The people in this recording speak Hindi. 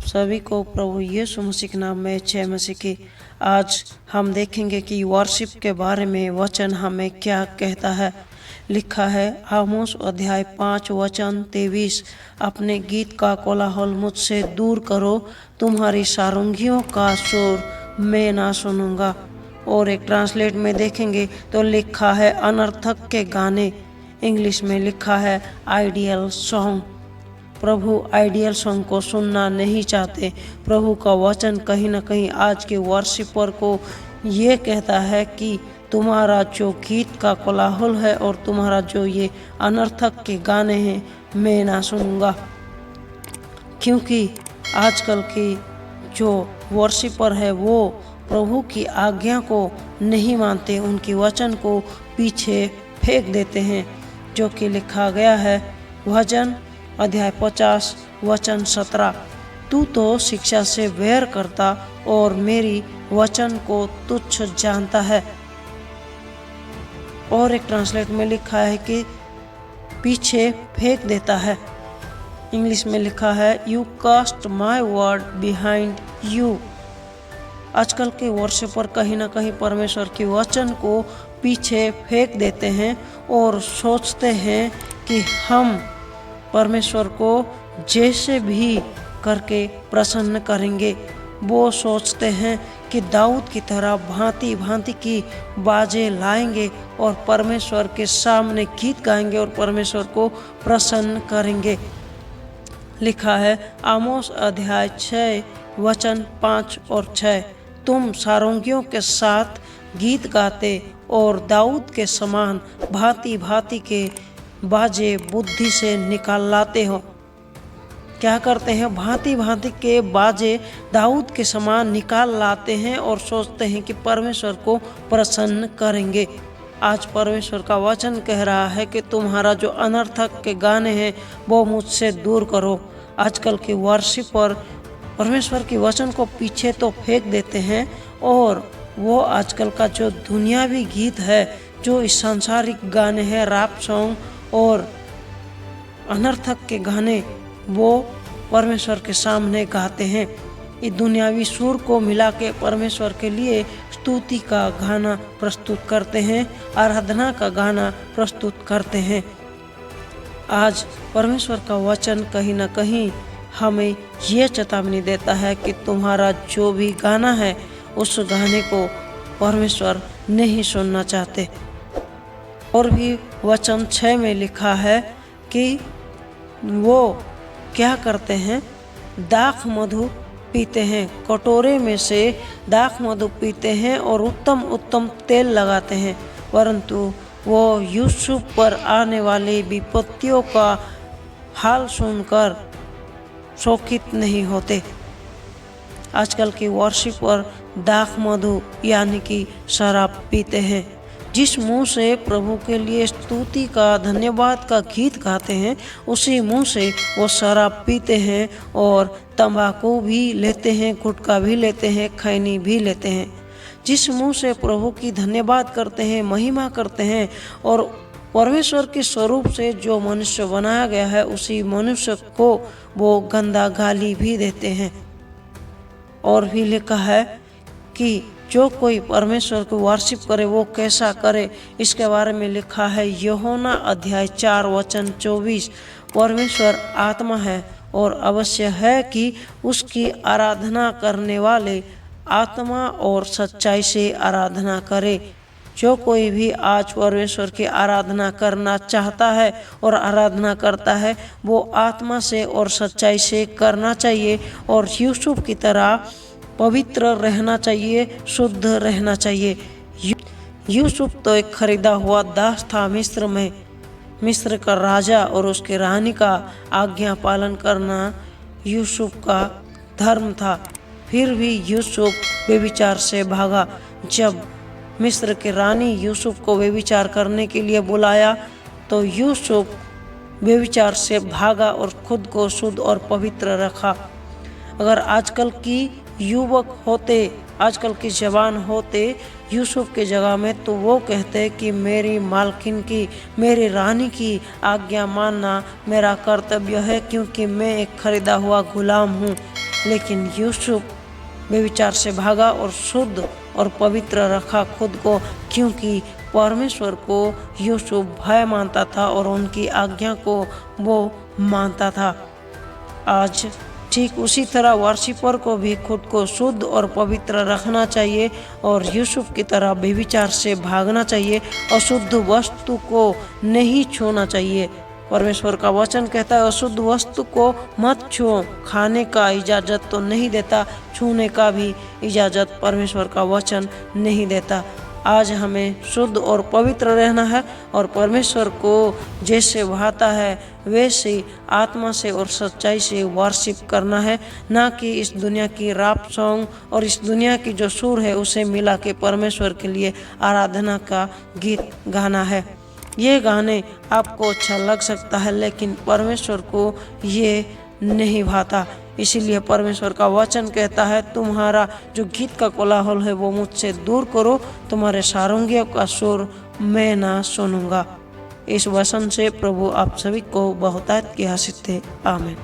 सभी को प्रभु यीशु मसीह के नाम में जय मसीह की। आज हम देखेंगे कि वर्शिप के बारे में वचन हमें क्या कहता है। लिखा है आमोस अध्याय 5 वचन 23, अपने गीत का कोलाहल मुझसे दूर करो, तुम्हारी सारंगियों का शोर मैं ना सुनूंगा। और एक ट्रांसलेट में देखेंगे तो लिखा है अनर्थक के गाने, इंग्लिश में लिखा है आइडियल सॉन्ग। प्रभु आइडियल सॉन्ग को सुनना नहीं चाहते। प्रभु का वचन कहीं ना कहीं आज के वर्शिपर को ये कहता है कि तुम्हारा जो गीत का कोलाहल है और तुम्हारा जो ये अनर्थक के गाने हैं मैं ना सुनूंगा। क्योंकि आजकल की जो वर्शिपर है वो प्रभु की आज्ञा को नहीं मानते, उनकी वचन को पीछे फेंक देते हैं। जो कि लिखा गया है भजन अध्याय 50 वचन 17, तू तो शिक्षा से वैर करता और मेरी वचन को तुच्छ जानता है। और एक ट्रांसलेट में लिखा है कि पीछे फेंक देता है, इंग्लिश में लिखा है you cast my word behind you. आजकल के वर्शिपर कहीं ना कहीं परमेश्वर के वचन को पीछे फेंक देते हैं और सोचते हैं कि हम परमेश्वर को जैसे भी करके प्रसन्न करेंगे। वो सोचते हैं कि दाऊद की तरह भांति भांति की बाजें लाएंगे और परमेश्वर के सामने गीत गाएंगे और परमेश्वर को प्रसन्न करेंगे। लिखा है आमोस अध्याय 6 वचन 5 और 6, तुम सारंगियों के साथ गीत गाते और दाऊद के समान भांति भांति के बाजे बुद्धि से निकाल लाते हो। क्या करते हैं? भांति भांति के बाजे दाऊद के समान निकाल लाते हैं और सोचते हैं कि परमेश्वर को प्रसन्न करेंगे। आज परमेश्वर का वचन कह रहा है कि तुम्हारा जो अनर्थक के गाने हैं वो मुझसे दूर करो। आजकल के वर्शिपर परमेश्वर के वचन को पीछे तो फेंक देते हैं और वो आजकल का जो दुनियावी गीत है, जो इस सांसारिक गाने हैं, रैप सॉन्ग और अनर्थक के गाने, वो परमेश्वर के सामने गाते हैं। इस दुनियावी सुर को मिला के परमेश्वर के लिए स्तुति का गाना प्रस्तुत करते हैं, आराधना का गाना प्रस्तुत करते हैं। आज परमेश्वर का वचन कहीं ना कहीं हमें ये चेतावनी देता है कि तुम्हारा जो भी गाना है उस गाने को परमेश्वर नहीं सुनना चाहते। और भी वचन 6 में लिखा है कि वो क्या करते हैं? दाख मधु पीते हैं, कटोरे में से दाख मधु पीते हैं और उत्तम उत्तम तेल लगाते हैं, परंतु वो यूसुफ पर आने वाली विपत्तियों का हाल सुनकर शोकित नहीं होते। आजकल की वर्शिपर दाख मधु यानी कि शराब पीते हैं। जिस मुंह से प्रभु के लिए स्तुति का, धन्यवाद का गीत गाते हैं, उसी मुंह से वो शराब पीते हैं और तंबाकू भी लेते हैं, गुटखा भी लेते हैं, खैनी भी लेते हैं। जिस मुंह से प्रभु की धन्यवाद करते हैं, महिमा करते हैं और परमेश्वर के स्वरूप से जो मनुष्य बनाया गया है उसी मनुष्य को वो गंदा गाली भी देते हैं। और भी लिखा है कि जो कोई परमेश्वर को वर्शिप करे वो कैसा करे, इसके बारे में लिखा है यूहन्ना अध्याय 4 वचन 24, परमेश्वर आत्मा है और अवश्य है कि उसकी आराधना करने वाले आत्मा और सच्चाई से आराधना करे। जो कोई भी आज परमेश्वर की आराधना करना चाहता है और आराधना करता है वो आत्मा से और सच्चाई से करना चाहिए और यूसुफ की तरह पवित्र रहना चाहिए, शुद्ध रहना चाहिए। यूसुफ तो एक खरीदा हुआ दास था मिस्र में। मिस्र का राजा और उसके रानी का आज्ञा पालन करना यूसुफ का धर्म था। फिर भी यूसुफ व्यभिचार से भागा। जब मिस्र की रानी यूसुफ को व्यभिचार करने के लिए बुलाया तो यूसुफ व्यभिचार से भागा और खुद को शुद्ध और पवित्र रखा। अगर आजकल की युवक होते, आजकल के जवान होते यूसुफ के जगह में, तो वो कहते कि मेरी मालकिन की, मेरी रानी की आज्ञा मानना मेरा कर्तव्य है, क्योंकि मैं एक खरीदा हुआ गुलाम हूँ। लेकिन यूसुफ व्यभिचार से भागा और शुद्ध और पवित्र रखा खुद को, क्योंकि परमेश्वर को यूसुफ भय मानता था और उनकी आज्ञा को वो मानता था। आज ठीक उसी तरह वर्शिपर को भी खुद को शुद्ध और पवित्र रखना चाहिए और यूसुफ की तरह व्यभिचार से भागना चाहिए। अशुद्ध वस्तु को नहीं छूना चाहिए। परमेश्वर का वचन कहता है अशुद्ध वस्तु को मत छुओ। खाने का इजाज़त तो नहीं देता, छूने का भी इजाज़त परमेश्वर का वचन नहीं देता। आज हमें शुद्ध और पवित्र रहना है और परमेश्वर को जैसे भाता है वैसे आत्मा से और सच्चाई से वर्शिप करना है, ना कि इस दुनिया की रैप सॉन्ग और इस दुनिया की जो सुर है उसे मिला के परमेश्वर के लिए आराधना का गीत गाना है। ये गाने आपको अच्छा लग सकता है लेकिन परमेश्वर को ये नहीं भाता। इसीलिए परमेश्वर का वचन कहता है तुम्हारा जो गीत का कोलाहल है वो मुझसे दूर करो, तुम्हारे सारंगियों का सुर मैं ना सुनूंगा। इस वचन से प्रभु आप सभी को बहुतायत की आशीष दे। आमीन।